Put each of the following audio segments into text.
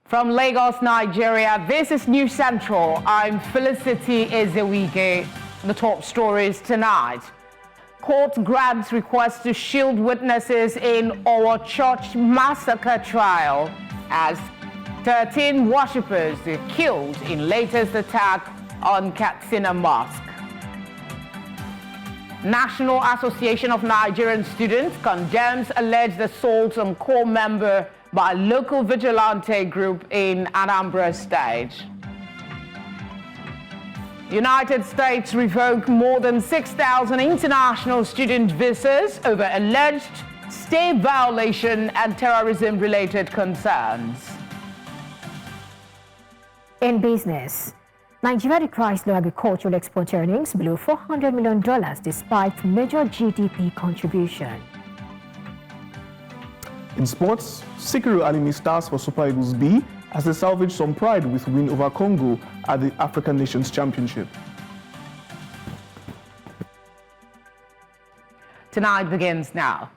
From Lagos, Nigeria, this is News Central. I'm Felicity Ezewike. The top stories tonight. Court grants request to shield witnesses in our church massacre trial as 13 worshippers killed in latest attack on Katsina Mosque. National Association of Nigerian Students condemns alleged assault on core member by local vigilante group in Anambra State. United States revoke more than 6,000 international student visas over alleged state violation and terrorism-related concerns. In business, Nigeria declines low agricultural export earnings below $400 million despite major GDP contribution. In sports, Sikiru Alimi stars for Super Eagles B as they salvage some pride with win over Congo at the African Nations Championship. Tonight begins now.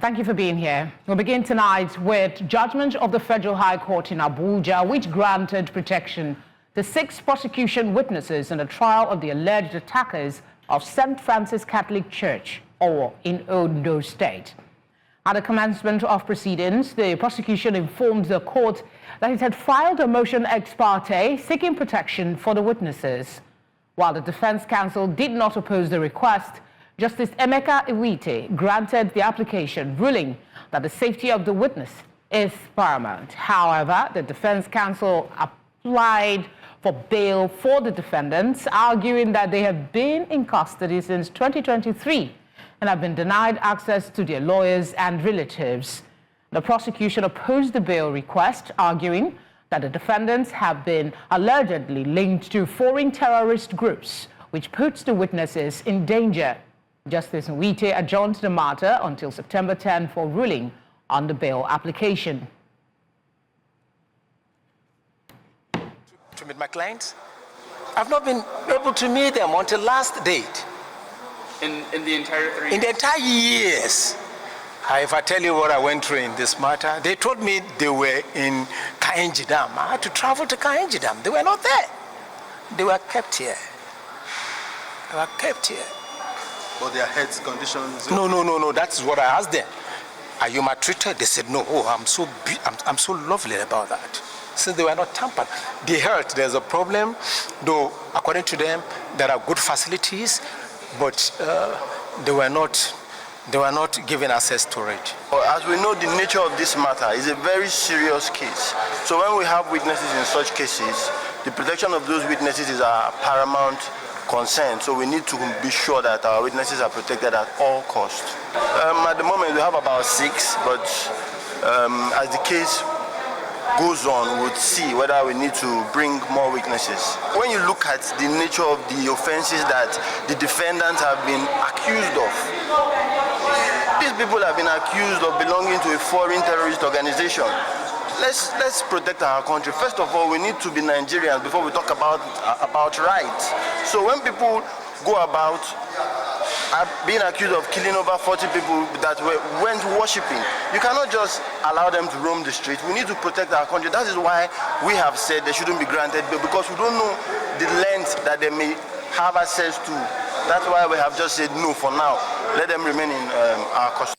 Thank you for being here. We'll begin tonight with judgment of the Federal High Court in Abuja, which granted protection to 6 prosecution witnesses in the trial of the alleged attackers of St. Francis Catholic Church, or in Edo State. At the commencement of proceedings, the prosecution informed the court that it had filed a motion ex parte seeking protection for the witnesses. While the defense counsel did not oppose the request, Justice Emeka Iwite granted the application, ruling that the safety of the witness is paramount. However, the defense counsel applied for bail for the defendants, arguing that they have been in custody since 2023 and have been denied access to their lawyers and relatives. The prosecution opposed the bail request, arguing that the defendants have been allegedly linked to foreign terrorist groups, which puts the witnesses in danger. Justice Nwite adjourned the matter until September 10 for ruling on the bail application. To meet my clients, I've not been able to meet them until last date. In the entire 3 years? In the entire years. If I tell you what I went through in this matter, they told me they were in Kainji Dam. I had to travel to Kainji Dam. They were not there. They were kept here. They were kept here. But their health conditions? No. That's what I asked them. Are you maltreated? They said, no. Oh, I'm so lovely about that. Since they were not tampered. The health, there's a problem. Though, according to them, there are good facilities, but they were not given access to it. As we know, the nature of this matter is a very serious case. So when we have witnesses in such cases, the protection of those witnesses is our paramount concern. So we need to be sure that our witnesses are protected at all costs. At the moment, we have about 6, but as the case goes on, we'll see whether we need to bring more witnesses. When you look at the nature of the offenses that the defendants have been accused of, these people have been accused of belonging to a foreign terrorist organization. Let's protect our country. First of all, we need to be Nigerians before we talk about rights. So when people go about being accused of killing over 40 people that went worshipping, you cannot just allow them to roam the streets. We need to protect our country. That is why we have said they shouldn't be granted bail, because we don't know the length that they may have access to. That's why we have just said no for now. Let them remain in our custody.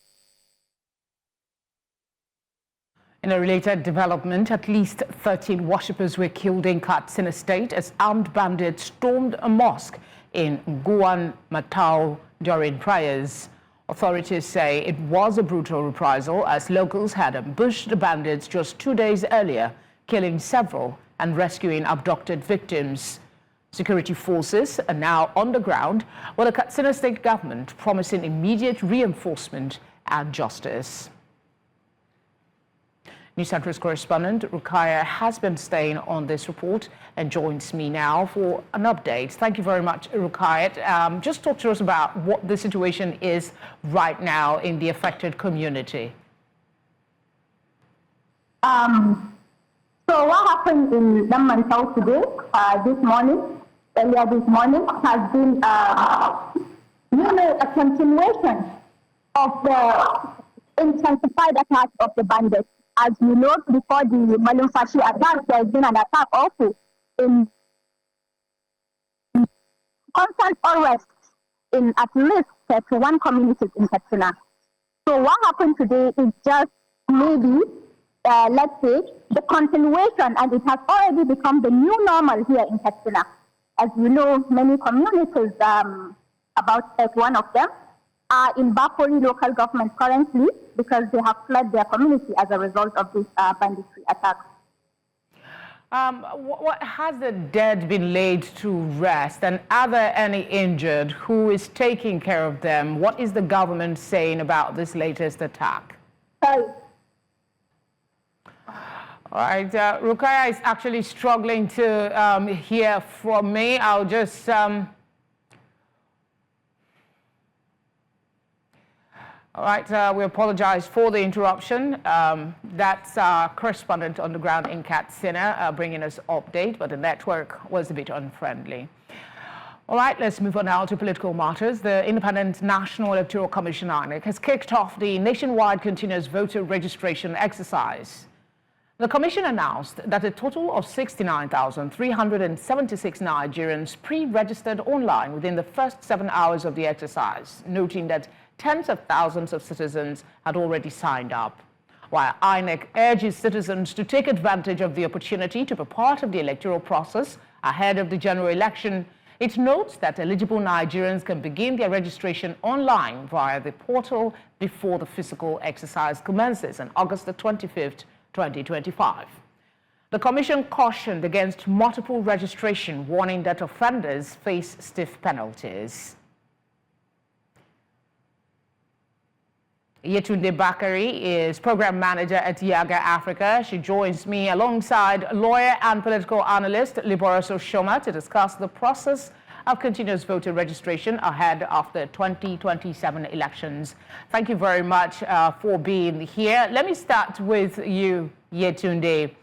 In a related development, at least 13 worshippers were killed in Katsina State as armed bandits stormed a mosque in Unguwan Mantau during prayers. Authorities say it was a brutal reprisal as locals had ambushed the bandits just 2 days earlier, killing several and rescuing abducted victims. Security forces are now on the ground, with the Katsina State government promising immediate reinforcement and justice. News Center's correspondent Rukaya has been staying on this report and joins me now for an update. Thank you very much, Rukaya. Just talk to us about what the situation is right now in the affected community. So what happened in Unguwan Mantau today, earlier this morning, has been a continuation of the intensified attack of the bandits. As you know, before the Fajr attack, there has been an attack also in constant arrests in at least 31 communities in Katsina. So what happened today is just maybe, let's say, the continuation, and it has already become the new normal here in Katsina. As you know, many communities, about 31 of them, are in Bapori local government currently because they have fled their community as a result of this banditry attack. What has the dead been laid to rest, and are there any injured? Who is taking care of them? What is the government saying about this latest attack? Sorry. All right, Rukaya is actually struggling to hear from me. I'll just... All right, we apologize for the interruption. That's our correspondent on the ground in Katsina bringing us update, but the network was a bit unfriendly. All right, let's move on now to political matters. The Independent National Electoral Commission, INEC, has kicked off the nationwide continuous voter registration exercise. The commission announced that a total of 69,376 Nigerians pre-registered online within the first 7 hours of the exercise, noting that tens of thousands of citizens had already signed up. While INEC urges citizens to take advantage of the opportunity to be part of the electoral process ahead of the general election, it notes that eligible Nigerians can begin their registration online via the portal before the physical exercise commences on August the 25th, 2025. The Commission cautioned against multiple registration, warning that offenders face stiff penalties. Yetunde Bakari is Program Manager at Yaga Africa. She joins me alongside lawyer and political analyst Liboros Oshoma to discuss the process of continuous voter registration ahead of the 2027 elections. Thank you very much for being here. Let me start with you, Yetunde.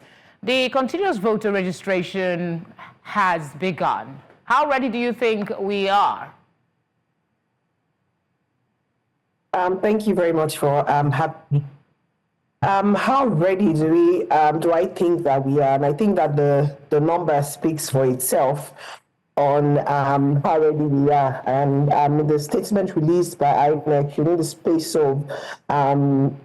The continuous voter registration has begun. How ready do you think we are? Thank you very much for having me. How ready do I think that we are? And I think that the number speaks for itself on how ready we are. And the statement released by INEC within the space of 7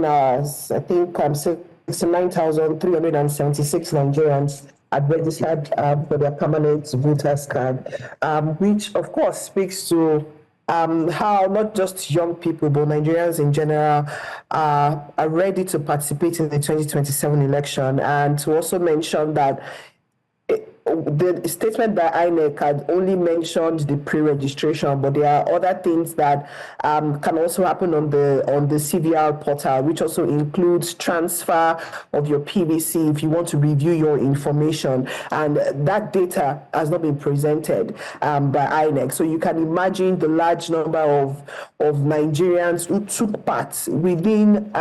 hours, I think 69,376 Nigerians had registered for their permanent voters card, which of course speaks to how not just young people, but Nigerians in general are ready to participate in the 2027 election. And to also mention that the statement by INEC had only mentioned the pre-registration, but there are other things that can also happen on the CVR portal, which also includes transfer of your PVC if you want to review your information, and that data has not been presented by INEC. So you can imagine the large number of Nigerians who took part within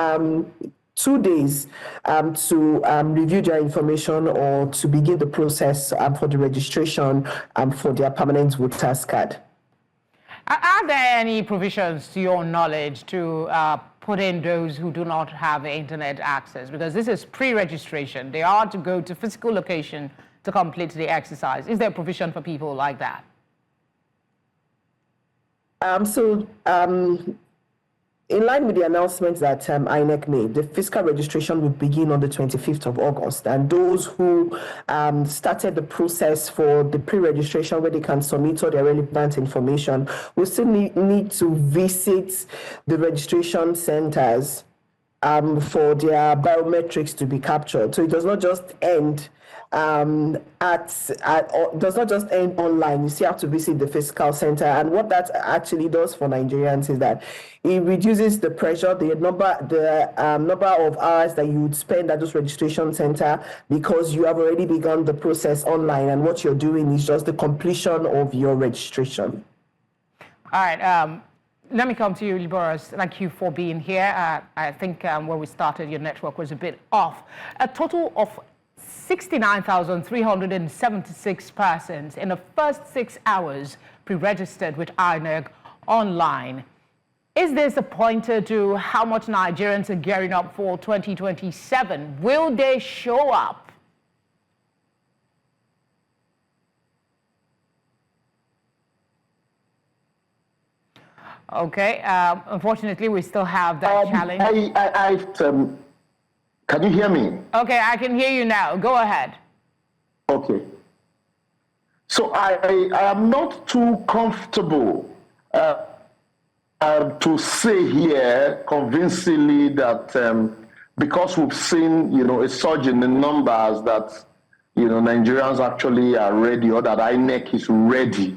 2 days to review their information or to begin the process for the registration for their permanent voters card. Are there any provisions, to your knowledge, to put in those who do not have internet access? Because this is pre-registration. They are to go to physical location to complete the exercise. Is there a provision for people like that? In line with the announcements that INEC made, the physical registration will begin on the 25th of August, and those who started the process for the pre-registration where they can submit all their relevant information will still need to visit the registration centers for their biometrics to be captured. So it does not just end does not just end online. You still have to visit the physical center. And what that actually does for Nigerians is that it reduces the pressure, the number of hours that you would spend at this registration center, because you have already begun the process online, and what you're doing is just the completion of your registration. All right. Let me come to you, Liboros. Thank you for being here. I think where we started, your network was a bit off. A total of 69,376 persons in the first 6 hours pre-registered with INEC online. Is this a pointer to how much Nigerians are gearing up for 2027? Will they show up? Okay, unfortunately, we still have that challenge. Can you hear me? Okay, I can hear you now. Go ahead. Okay. So I am not too comfortable to say here convincingly that because we've seen, a surge in the numbers that, Nigerians actually are ready, or that INEC is ready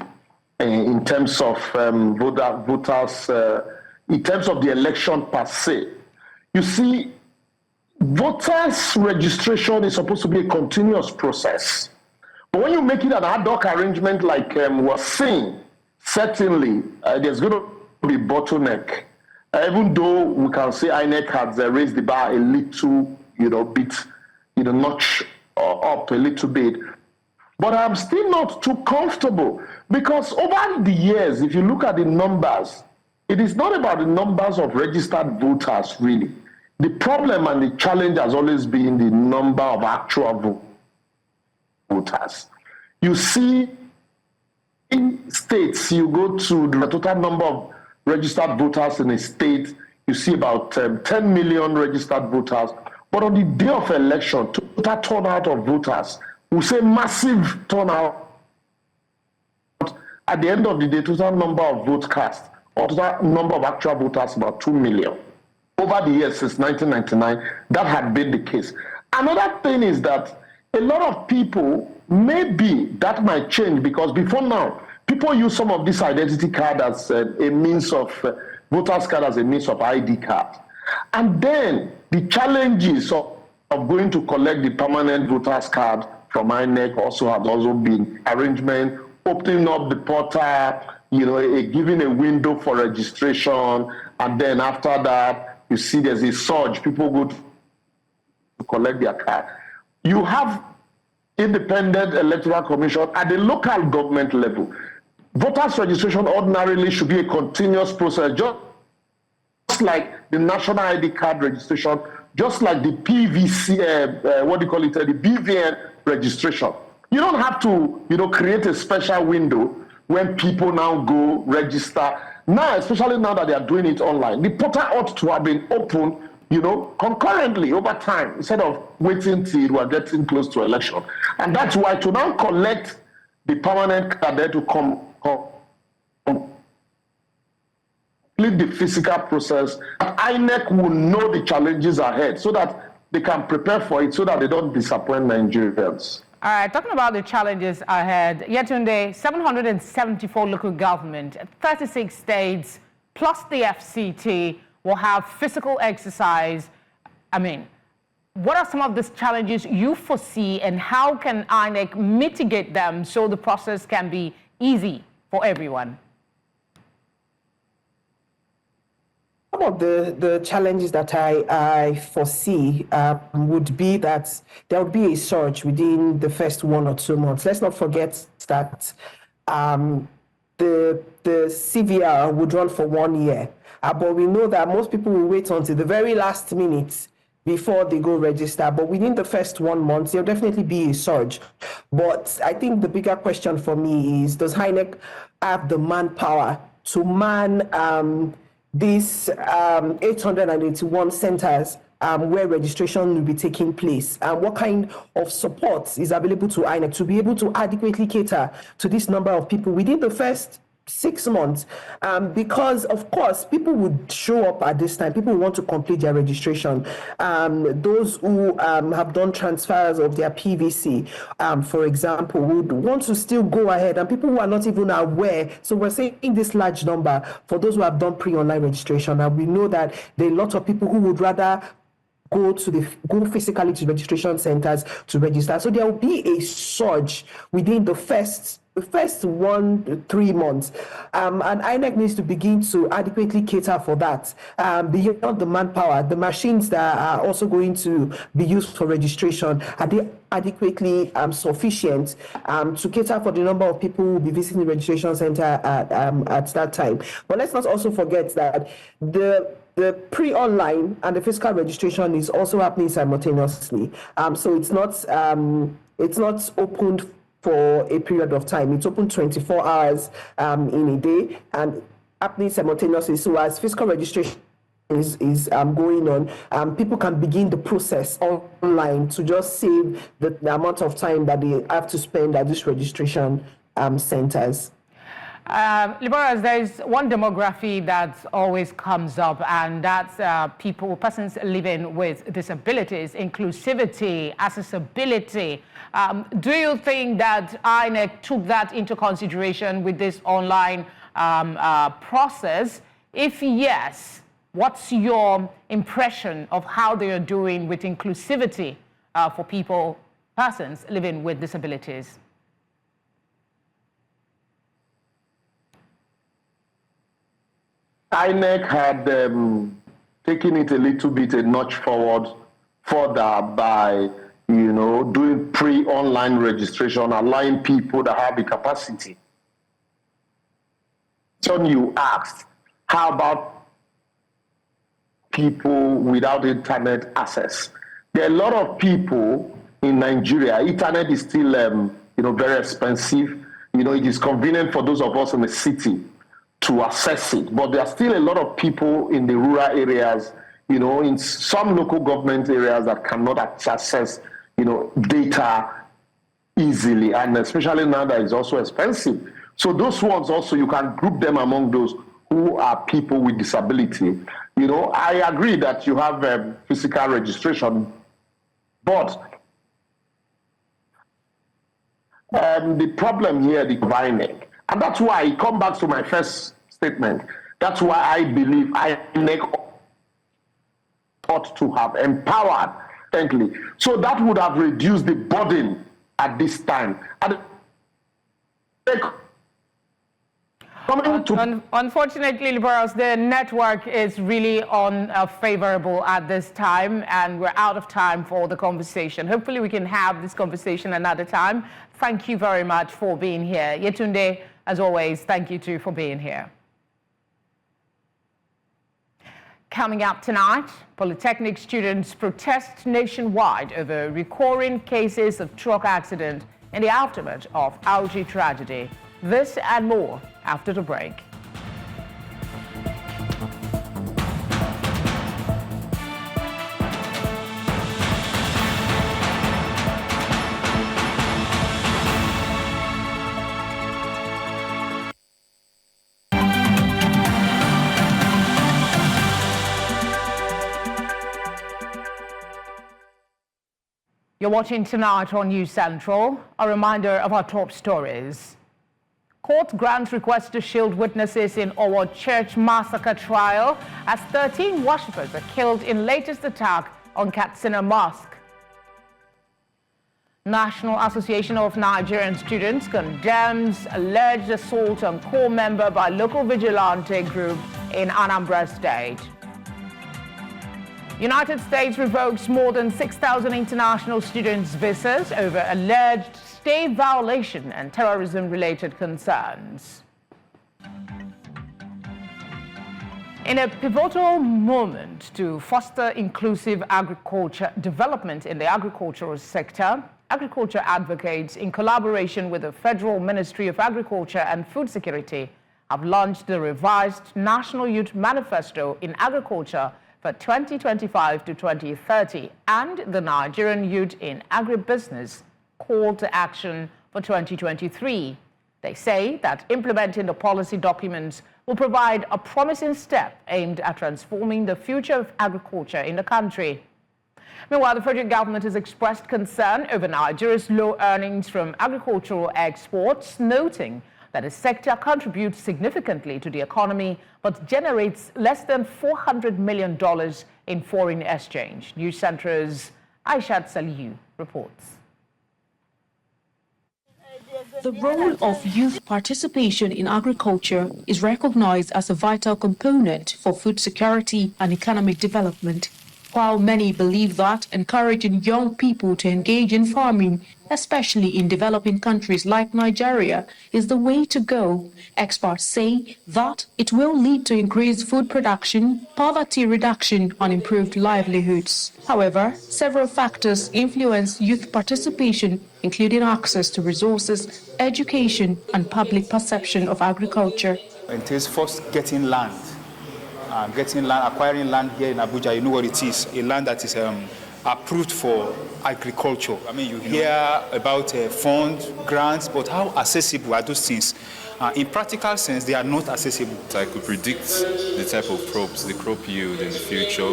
in terms of voters, in terms of the election per se. You see, voters registration is supposed to be a continuous process. But when you make it an ad hoc arrangement like we're saying, certainly there's going to be bottleneck. Even though we can say INEC has raised the bar a little, bit, notch up a little bit. But I'm still not too comfortable, because over the years, if you look at the numbers, it is not about the numbers of registered voters, really. The problem and the challenge has always been the number of actual voters. You see, in states, you go to the total number of registered voters in a state, you see about 10 million registered voters. But on the day of election, total turnout of voters, we say massive turnout. At the end of the day, total number of votes cast, or total number of actual voters, about 2 million. Over the years since 1999, that had been the case. Another thing is that a lot of people, maybe that might change, because before now, people use some of this identity card as a means of, voters card as a means of ID card. And then the challenges of going to collect the permanent voters card from INEC also have also been arrangement, opening up the portal, giving a window for registration, and then after that, you see there's a surge, people go to collect their card. You have independent electoral commission at the local government level. Voters registration ordinarily should be a continuous process, just like the national ID card registration, just like the PVC, the BVN registration. You don't have to, create a special window when people now go register. Now, especially now that they are doing it online, the portal ought to have been open, concurrently over time, instead of waiting till we are getting close to election. And that's why to now collect the permanent card there to complete the physical process, INEC will know the challenges ahead so that they can prepare for it, so that they don't disappoint Nigerians. All right, talking about the challenges ahead, Yetunde, 774 local government, 36 states, plus the FCT will have physical exercise. What are some of these challenges you foresee, and how can INEC mitigate them so the process can be easy for everyone? Some of the challenges that I foresee would be that there would be a surge within the first 1 or 2 months. Let's not forget that the CVR would run for 1 year. But we know that most people will wait until the very last minute before they go register. But within the first 1 month, there'll definitely be a surge. But I think the bigger question for me is, does INEC have the manpower to man these 881 centers where registration will be taking place? And what kind of support is available to INEC to be able to adequately cater to this number of people within the first 6 months, because of course people would show up at this time. People want to complete their registration. Those who have done transfers of their PVC, for example, would want to still go ahead, and people who are not even aware. So we're saying this large number for those who have done pre-online registration, and we know that there are a lot of people who would rather go physically to registration centers to register. So there will be a surge within the first 3 months, and INEC needs to begin to adequately cater for that. Beyond the manpower, the machines that are also going to be used for registration, are they adequately sufficient to cater for the number of people who will be visiting the registration center at that time? But let's not also forget that the pre-online and the physical registration is also happening simultaneously. So it's not opened for a period of time. It's open 24 hours in a day and happening simultaneously. So as physical registration is going on, people can begin the process online to just save the amount of time that they have to spend at these registration centers. Liberals, there is one demography that always comes up, and that's persons living with disabilities, inclusivity, accessibility. Do you think that INEC took that into consideration with this online process? If yes, what's your impression of how they are doing with inclusivity for persons living with disabilities? INEC had taken it a little bit a notch further by, doing pre-online registration, allowing people that have the capacity. So you asked, how about people without internet access? There are a lot of people in Nigeria. Internet is still, very expensive. It is convenient for those of us in the city to access it, but there are still a lot of people in the rural areas, in some local government areas that cannot access, data easily, and especially now that it's also expensive. So those ones also, you can group them among those who are people with disability. I agree that you have physical registration, but the problem here, the INEC, and that's why I come back to my first statement. That's why I believe INEC ought to have empowered, frankly. So that would have reduced the burden at this time. Unfortunately, Liberals, the network is really unfavorable at this time, and we're out of time for the conversation. Hopefully, we can have this conversation another time. Thank you very much for being here. Yetunde, as always, thank you too for being here. Coming up tonight, Polytechnic students protest nationwide over recurring cases of truck accident in the aftermath of Auchi tragedy. This and more after the break. You're watching tonight on News Central. A reminder of our top stories. Court grants request to shield witnesses in Owo Church massacre trial as 13 worshippers are killed in latest attack on Katsina Mosque. National Association of Nigerian Students condemns alleged assault on core member by local vigilante group in Anambra State. United States revokes more than 6,000 international students' visas over alleged state violation and terrorism-related concerns. In a pivotal moment to foster inclusive agriculture development in the agricultural sector, agriculture advocates, in collaboration with the Federal Ministry of Agriculture and Food Security, have launched the revised National Youth Manifesto in Agriculture for 2025 to 2030 and the Nigerian Youth in Agribusiness Call to Action for 2023. They say that implementing the policy documents will provide a promising step aimed at transforming the future of agriculture in the country. Meanwhile, the federal government has expressed concern over Nigeria's low earnings from agricultural exports, noting that the sector contributes significantly to the economy but generates less than $400 million in foreign exchange. News Centre's Aishat Salihu reports. The role of youth participation in agriculture is recognized as a vital component for food security and economic development. While many believe that encouraging young people to engage in farming, especially in developing countries like Nigeria, is the way to go, experts say that it will lead to increased food production, poverty reduction, and improved livelihoods. However, several factors influence youth participation, including access to resources, education, and public perception of agriculture. It is first getting land. Acquiring land here in Abuja, you know what it is, a land that is approved for agriculture. I mean, you hear about funds, grants, but how accessible are those things? In practical sense, they are not accessible. I could predict the type of crops, the crop yield in the future.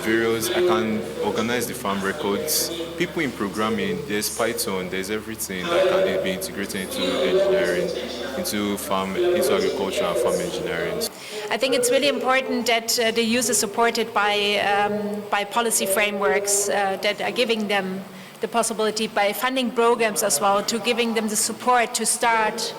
I can organize the farm records. People in programming, there's Python, there's everything that can be integrated into engineering, into agriculture and farm engineering. I think it's really important that the youth is supported by policy frameworks that are giving them the possibility, by funding programs as well, to giving them the support to start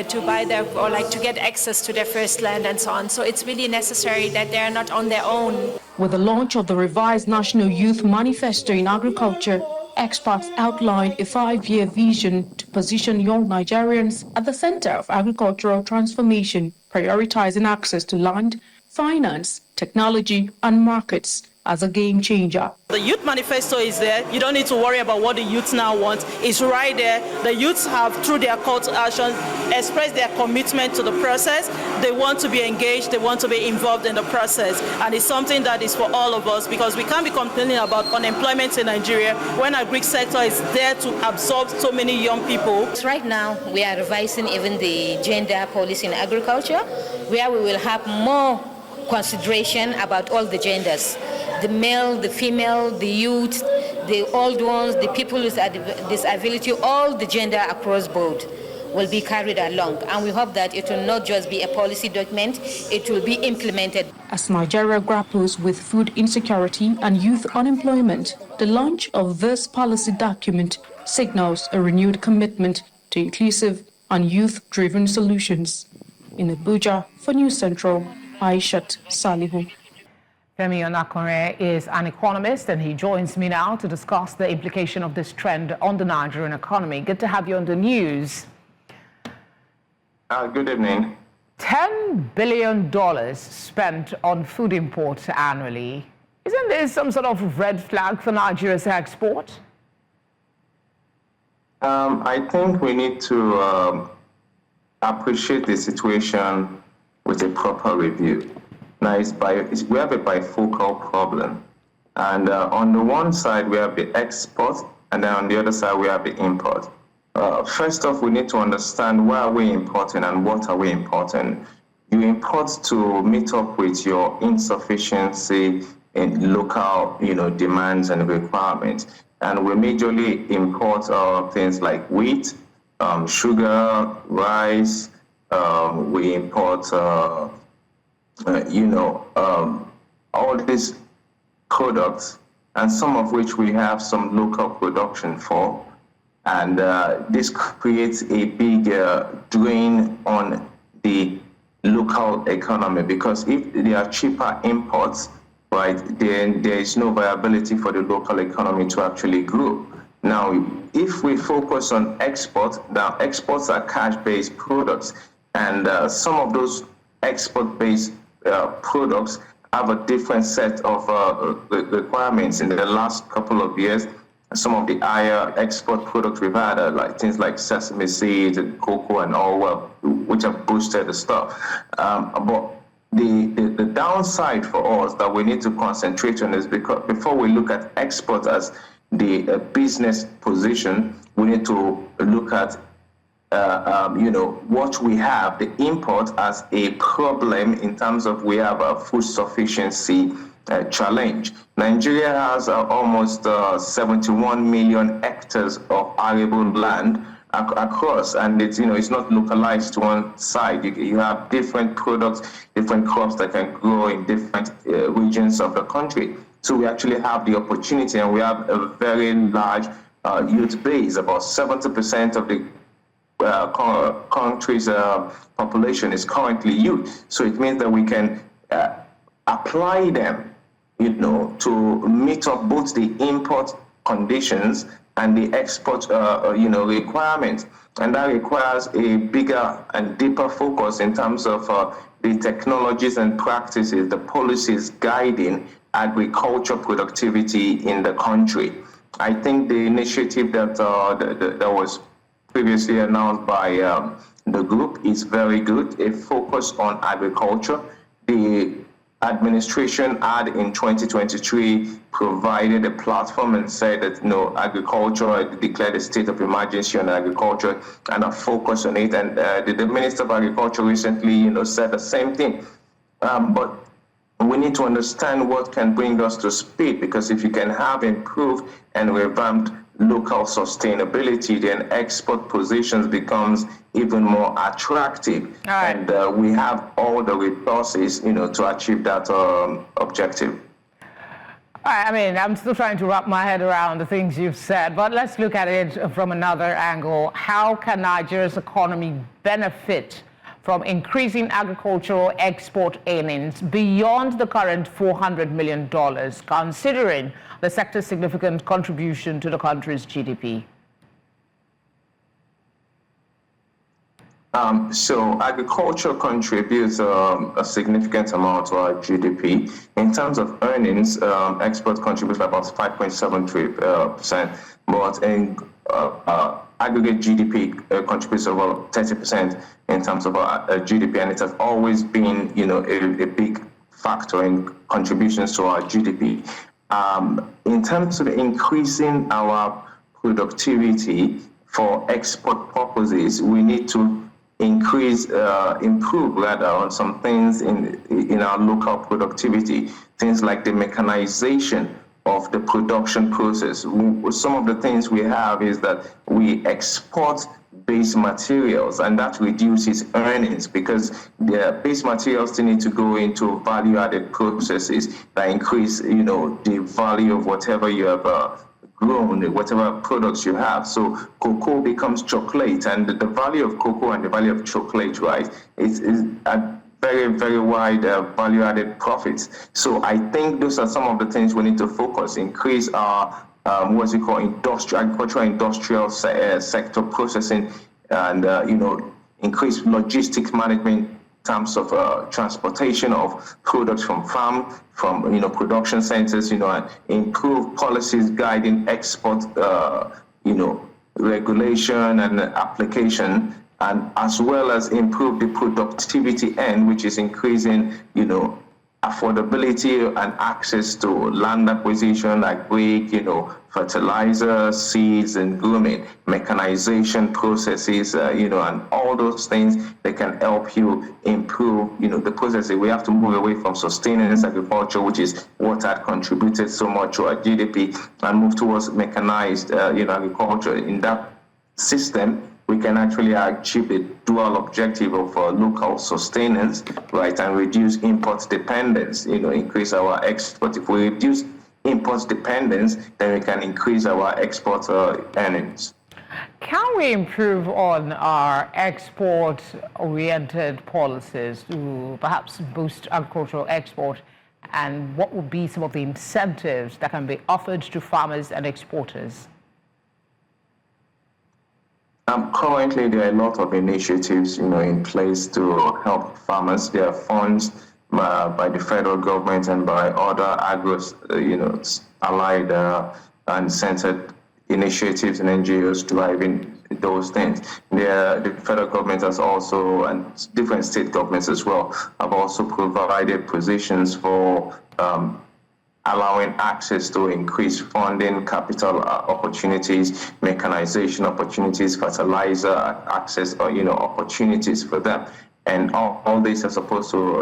to buy to get access to their first land and so on. So it's really necessary that they are not on their own. With the launch of the revised National Youth Manifesto in Agriculture, experts outlined a 5-year vision to position young Nigerians at the center of agricultural transformation, prioritizing access to land, finance, technology, and markets as a game changer. The Youth Manifesto is there. You don't need to worry about what the youth now want. It's right there. The youths have, through their call to action, expressed their commitment to the process. They want to be engaged. They want to be involved in the process. And it's something that is for all of us, because we can't be complaining about unemployment in Nigeria when our Greek sector is there to absorb so many young people. Right now, we are revising even the gender policy in agriculture, where we will have more consideration about all the genders. The male, the female, the youth, the old ones, the people with disability, all the gender across board will be carried along. And we hope that it will not just be a policy document, it will be implemented. As Nigeria grapples with food insecurity and youth unemployment, the launch of this policy document signals a renewed commitment to inclusive and youth-driven solutions. In Abuja, for News Central, Aishat Salihu. Femi Onakore is an economist, and he joins me now to discuss the implication of this trend on the Nigerian economy. Good to have you on the news. Good evening. $10 billion spent on food imports annually. Isn't this some sort of red flag for Nigeria's export? I think we need to appreciate the situation with a proper review. Now, we have a bifocal problem. And on the one side, we have the export, and then on the other side, we have the import. First off, we need to understand why are we importing and what are we importing. You import to meet up with your insufficiency in local, demands and requirements. And we majorly import things like wheat, sugar, rice. We import, all these products, and some of which we have some local production for. And this creates a big drain on the local economy, because if there are cheaper imports, right, then there is no viability for the local economy to actually grow. Now, if we focus on exports, now exports are cash-based products, and some of those export-based products have a different set of requirements. In the last couple of years, some of the higher export products we've had are like things like sesame seeds and cocoa and all, which have boosted the stuff. But the downside for us that we need to concentrate on is, because before we look at export as the business position, we need to look at what we have, the import, as a problem in terms of we have a food sufficiency challenge. Nigeria has almost 71 million hectares of arable land across, and it's not localized to one side. You have different products, different crops that can grow in different regions of the country. So we actually have the opportunity, and we have a very large youth base. About 70% of the country's population is currently youth. So it means that we can apply them, to meet up both the import conditions and the export, requirements. And that requires a bigger and deeper focus in terms of the technologies and practices, the policies guiding agriculture productivity in the country. I think the initiative that was previously announced by the group is very good. A focus on agriculture. The administration had in 2023 provided a platform and said that agriculture, declared a state of emergency on agriculture and a focus on it. And the Minister of Agriculture recently said the same thing. But we need to understand what can bring us to speed, because if you can have improved and revamped local sustainability, then export positions becomes even more attractive. Right. And we have all the resources, to achieve that objective. I mean, I'm still trying to wrap my head around the things you've said, but let's look at it from another angle. How can Nigeria's economy benefit from increasing agricultural export earnings beyond the current $400 million, considering the sector's significant contribution to the country's GDP? So agriculture contributes a significant amount to our GDP. In terms of earnings, export contributes about 5.73%, but in aggregate GDP contributes about 30% in terms of our GDP, and it has always been, a big factor in contributions to our GDP. In terms of increasing our productivity for export purposes, we need to improve rather on some things in our local productivity, things like the mechanization of the production process. Some of the things we have is that we export base materials, and that reduces earnings because the base materials still need to go into value-added processes that increase, the value of whatever you have grown, whatever products you have. So cocoa becomes chocolate, and the value of cocoa and the value of chocolate, right, is a very, very wide value-added profits. So I think those are some of the things we need to focus, increase our agricultural industrial sector processing, and increase logistics management in terms of transportation of products from farm, from production centers, and improve policies guiding export, regulation and application, and as well as improve the productivity end, which is increasing, affordability and access to land acquisition like brick, fertilizer, seeds, and grooming, mechanization processes, and all those things that can help you improve, the processes. We have to move away from sustenance agriculture, which is what had contributed so much to our GDP, and move towards mechanized, agriculture. In that system, we can actually achieve the dual objective of local sustenance, right, and reduce import dependence, increase our export. If we reduce import dependence, then we can increase our export earnings. Can we improve on our export-oriented policies to perhaps boost agricultural export? And what would be some of the incentives that can be offered to farmers and exporters? Currently, there are a lot of initiatives, in place to help farmers. There are funds by the federal government and by other allied and centered initiatives and NGOs driving those things. The federal government has also, and different state governments as well, have also provided positions for allowing access to increased funding, capital opportunities, mechanization opportunities, fertilizer access, or opportunities for them. And all these are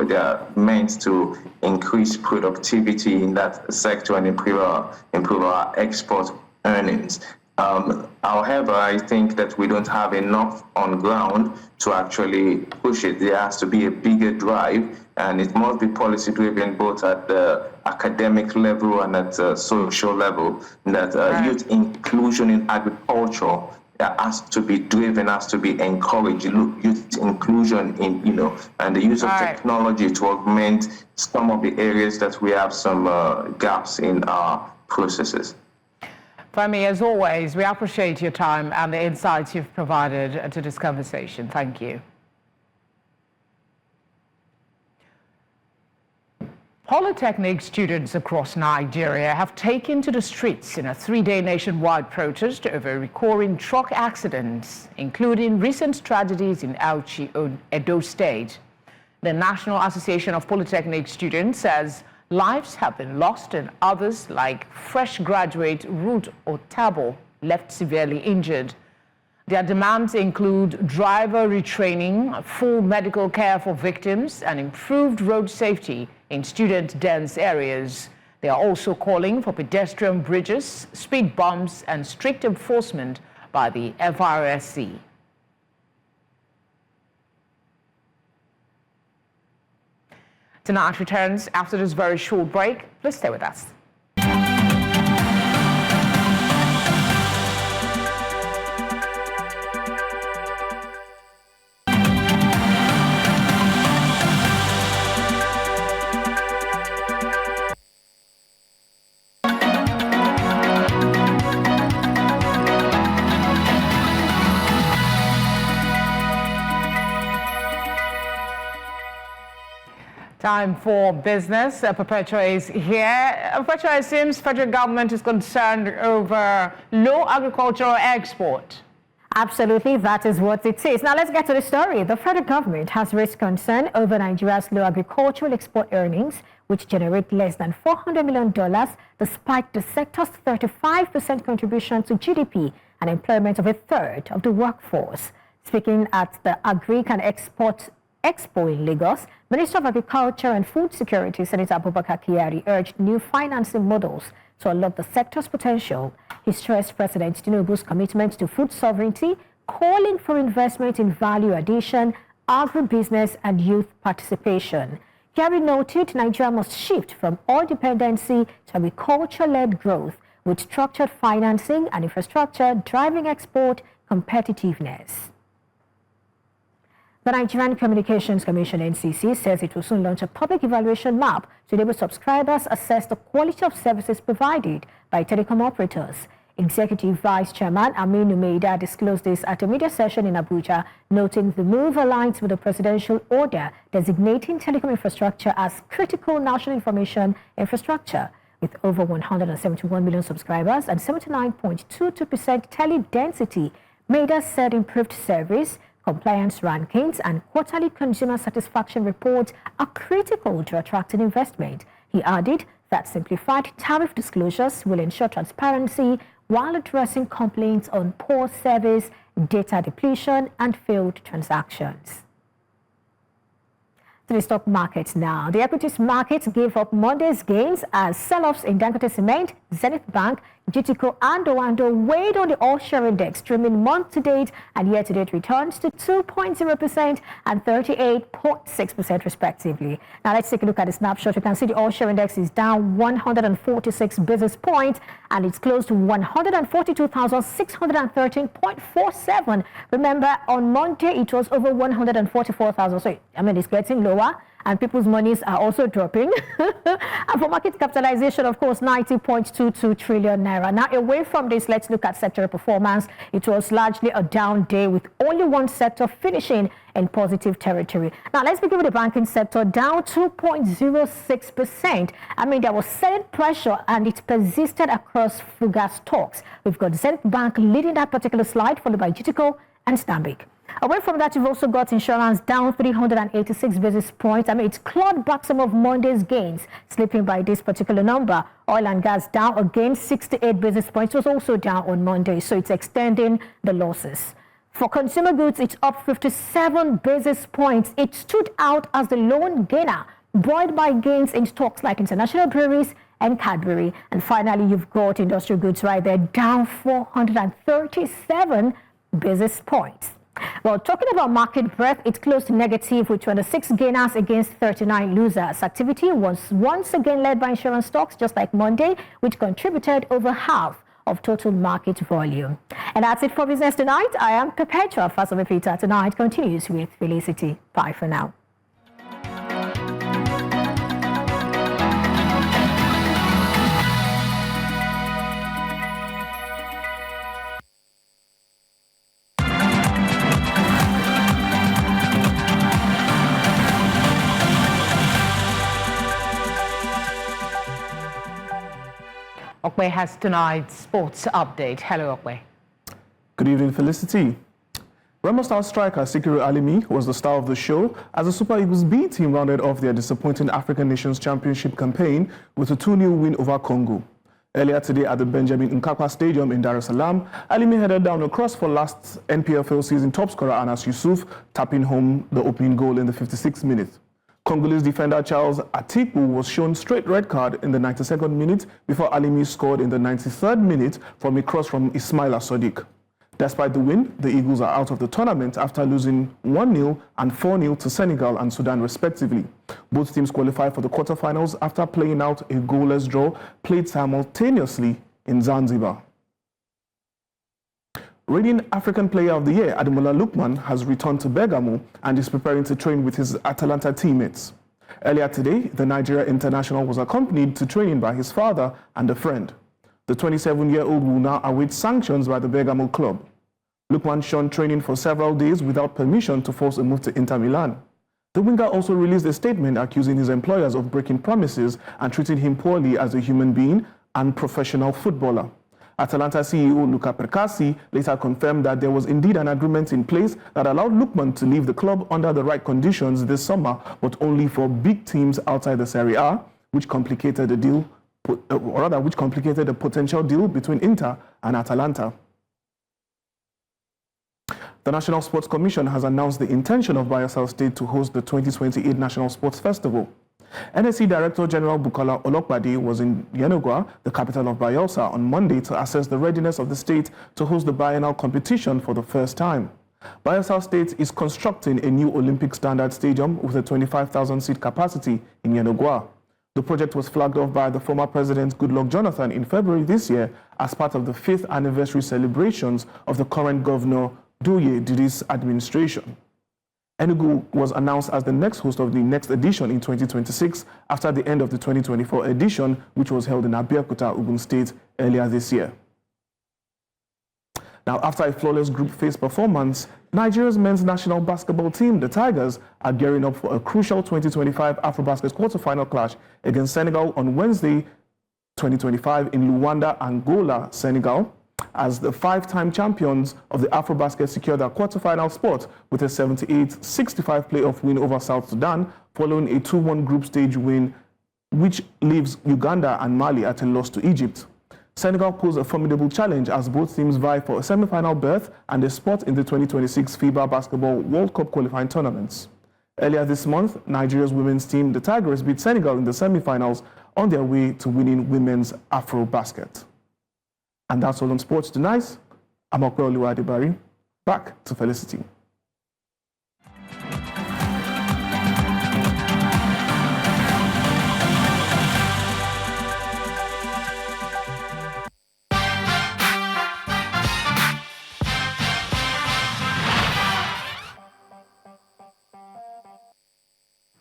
they are meant to increase productivity in that sector and improve our export earnings. However, I think that we don't have enough on ground to actually push it. There has to be a bigger drive, and it must be policy driven both at the academic level and at the social level. That youth inclusion in agriculture has to be driven, has to be encouraged. Youth inclusion in and the use of technology to augment some of the areas that we have some gaps in our processes. Femi, as always, we appreciate your time and the insights you've provided to this conversation. Thank you. Polytechnic students across Nigeria have taken to the streets in a 3-day nationwide protest over recurring truck accidents, including recent tragedies in Auchi, Edo State. The National Association of Polytechnic Students says lives have been lost and others, like fresh graduate Ruth Otabo, left severely injured. Their demands include driver retraining, full medical care for victims, and improved road safety in student-dense areas. They are also calling for pedestrian bridges, speed bumps, and strict enforcement by the FRSC. Tonight returns after this very short break. Please stay with us. Time for business. Perpetua is here. Perpetua, it seems federal government is concerned over low agricultural export. Absolutely, that is what it is. Now let's get to the story. The federal government has raised concern over Nigeria's low agricultural export earnings, which generate less than $400 million, despite the sector's 35% contribution to GDP and employment of a third of the workforce. Speaking at the Agric and Export Expo in Lagos, Minister of Agriculture and Food Security, Senator Abubakar Kyari, urged new financing models to unlock the sector's potential. He stressed President Tinubu's commitment to food sovereignty, calling for investment in value addition, agribusiness, and youth participation. Kyari noted Nigeria must shift from oil dependency to agriculture-led growth, with structured financing and infrastructure driving export competitiveness. The Nigerian Communications Commission, NCC, says it will soon launch a public evaluation map to enable subscribers assess the quality of services provided by telecom operators. Executive Vice Chairman Amin Umeida disclosed this at a media session in Abuja, noting the move aligns with the presidential order designating telecom infrastructure as critical national information infrastructure. With over 171 million subscribers and 79.22% tele-density, Umeida said improved service, compliance rankings, and quarterly consumer satisfaction reports are critical to attracting investment. He added that simplified tariff disclosures will ensure transparency while addressing complaints on poor service, data depletion, and failed transactions. To the stock markets now. The equities markets gave up Monday's gains as sell-offs in Dangote Cement, Zenith Bank, GTCO, and Owando weighed on the all-share index, trimming month-to-date and year-to-date returns to 2.0% and 38.6% respectively. Now let's take a look at the snapshot. You can see the all-share index is down 146 basis points and it's close to 142,613.47. Remember, on Monday it was over 144,000. So it's getting lower. And people's monies are also dropping. And for market capitalization, of course, 90.22 trillion naira. Now, away from this, let's look at sectoral performance. It was largely a down day with only one sector finishing in positive territory. Now, let's begin with the banking sector, down 2.06%. There was selling pressure and it persisted across Fuga stocks. We've got Zenith Bank leading that particular slide, followed by GTCO and Stanbic. Away from that, you've also got insurance down 386 basis points. I mean, it's clawed back some of Monday's gains, slipping by this particular number. Oil and gas down again, 68 basis points, was also down on Monday, so it's extending the losses. For consumer goods, it's up 57 basis points. It stood out as the lone gainer, buoyed by gains in stocks like International Breweries and Cadbury. And finally, you've got industrial goods right there, down 437 basis points. Well, talking about market breadth, it closed negative with 26 gainers against 39 losers. Activity was once again led by insurance stocks, just like Monday, which contributed over half of total market volume. And that's it for Business Tonight. I am Perpetua. Fasobe Peter Tonight continues with Felicity. Bye for now. Okwe has tonight's sports update. Hello, Okwe. Good evening, Felicity. Remo Star striker Sikiru Alimi was the star of the show as the Super Eagles B team rounded off their disappointing African Nations Championship campaign with a 2-0 win over Congo. Earlier today at the Benjamin Nkapa Stadium in Dar es Salaam, Alimi headed down a cross for last NPFL season top scorer Anas Yusuf, tapping home the opening goal in the 56th minute. Congolese defender Charles Atiku was shown straight red card in the 92nd minute before Alimi scored in the 93rd minute from a cross from Ismaila Sadiq. Despite the win, the Eagles are out of the tournament after losing 1-0 and 4-0 to Senegal and Sudan respectively. Both teams qualify for the quarterfinals after playing out a goalless draw played simultaneously in Zanzibar. Reigning African Player of the Year, Ademola Lookman, has returned to Bergamo and is preparing to train with his Atalanta teammates. Earlier today, the Nigeria international was accompanied to training by his father and a friend. The 27-year-old will now await sanctions by the Bergamo club. Lookman shunned training for several days without permission to force a move to Inter Milan. The winger also released a statement accusing his employers of breaking promises and treating him poorly as a human being and professional footballer. Atalanta CEO Luca Percassi later confirmed that there was indeed an agreement in place that allowed Lookman to leave the club under the right conditions this summer, but only for big teams outside the Serie A, which complicated the deal, which complicated a potential deal between Inter and Atalanta. The National Sports Commission has announced the intention of Bayelsa State to host the 2028 National Sports Festival. NSC Director General Bukola Olokpade was in Yenagoa, the capital of Bayelsa, on Monday to assess the readiness of the state to host the biennial competition for the first time. Bayelsa State is constructing a new Olympic standard stadium with a 25,000-seat capacity in Yenagoa. The project was flagged off by the former President Goodluck Jonathan in February this year as part of the 5th anniversary celebrations of the current Governor Doye Didi's administration. Enugu was announced as the next host of the next edition in 2026 after the end of the 2024 edition, which was held in Abeokuta, Ogun State, earlier this year. Now, after a flawless group phase performance, Nigeria's men's national basketball team, the Tigers, are gearing up for a crucial 2025 AfroBasket quarterfinal clash against Senegal on Wednesday, 2025 in Luanda, Angola, Senegal, as the 5-time champions of the AfroBasket secured their quarterfinal spot with a 78-65 playoff win over South Sudan, following a 2-1 group stage win, which leaves Uganda and Mali at a loss to Egypt. Senegal pose a formidable challenge as both teams vie for a semi-final berth and a spot in the 2026 FIBA Basketball World Cup qualifying tournaments. Earlier this month, Nigeria's women's team, the Tigers, beat Senegal in the semi-finals on their way to winning women's AfroBasket. And that's all on sports tonight. I'm Okwe Oluwadebari. Back to Felicity.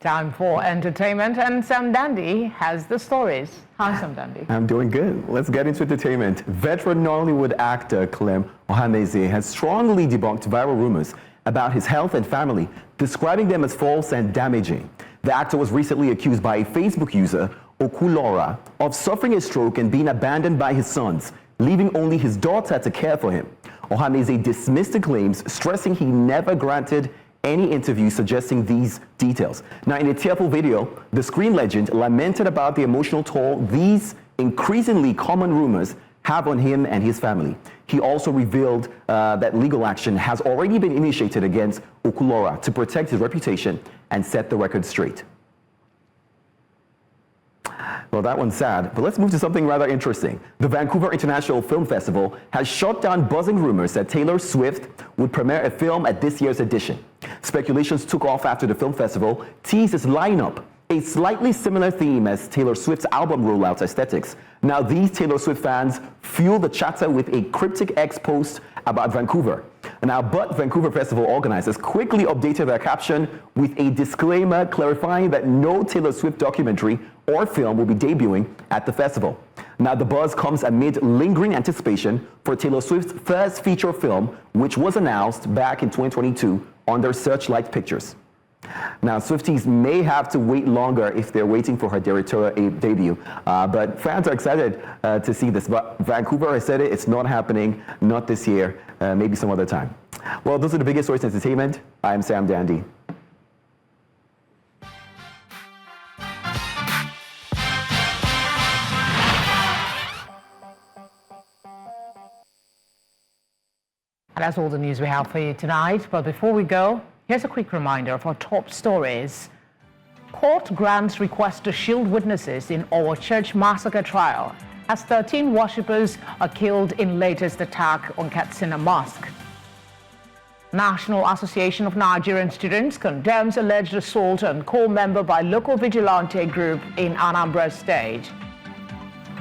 Time for entertainment, and Sam Dandy has the stories. Hi, Sam Dandy. I'm doing good. Let's get into entertainment. Veteran Nollywood actor Clem Ohameze has strongly debunked viral rumors about his health and family, describing them as false and damaging. The actor was recently accused by a Facebook user, Okulora, of suffering a stroke and being abandoned by his sons, leaving only his daughter to care for him. Ohameze dismissed the claims, stressing he never granted any interview suggesting these details. Now, in a tearful video, the screen legend lamented about the emotional toll these increasingly common rumors have on him and his family. He also revealed that legal action has already been initiated against Okulora to protect his reputation and set the record straight. Well, that one's sad, but let's move to something rather interesting. The Vancouver International Film Festival has shut down buzzing rumors that Taylor Swift would premiere a film at this year's edition. Speculations took off after the film festival teased its lineup, a slightly similar theme as Taylor Swift's album rollout aesthetics. Now, these Taylor Swift fans fueled the chatter with a cryptic X post about Vancouver. Now, but Vancouver Festival organizers quickly updated their caption with a disclaimer clarifying that no Taylor Swift documentary or film will be debuting at the festival. Now, the buzz comes amid lingering anticipation for Taylor Swift's first feature film, which was announced back in 2022 on their Searchlight Pictures. Now, Swifties may have to wait longer if they're waiting for her directorial debut, but fans are excited to see this. But Vancouver has said it's not happening, not this year, maybe some other time. Well, those are the biggest stories in entertainment. I'm Sam Dandy. And that's all the news we have for you tonight. But before we go, here's a quick reminder of our top stories. Court grants request to shield witnesses in our church massacre trial as 13 worshippers are killed in latest attack on Katsina Mosque. National Association of Nigerian Students condemns alleged assault on co-member by local vigilante group in Anambra State.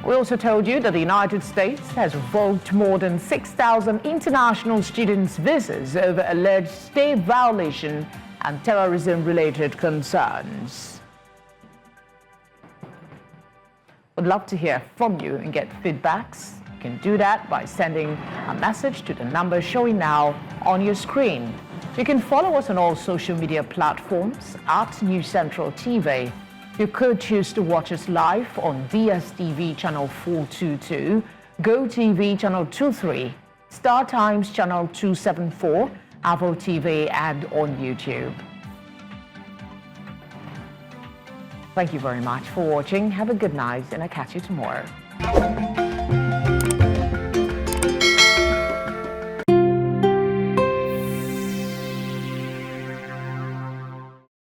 We also told you that the United States has revoked more than 6,000 international students' visas over alleged state violation and terrorism-related concerns. Would love to hear from you and get feedbacks. You can do that by sending a message to the number showing now on your screen. You can follow us on all social media platforms at News Central TV. You could choose to watch us live on DSTV channel 422, GoTV channel 23, Star Times channel 274, Apple TV, and on YouTube. Thank you very much for watching. Have a good night, and I'll catch you tomorrow.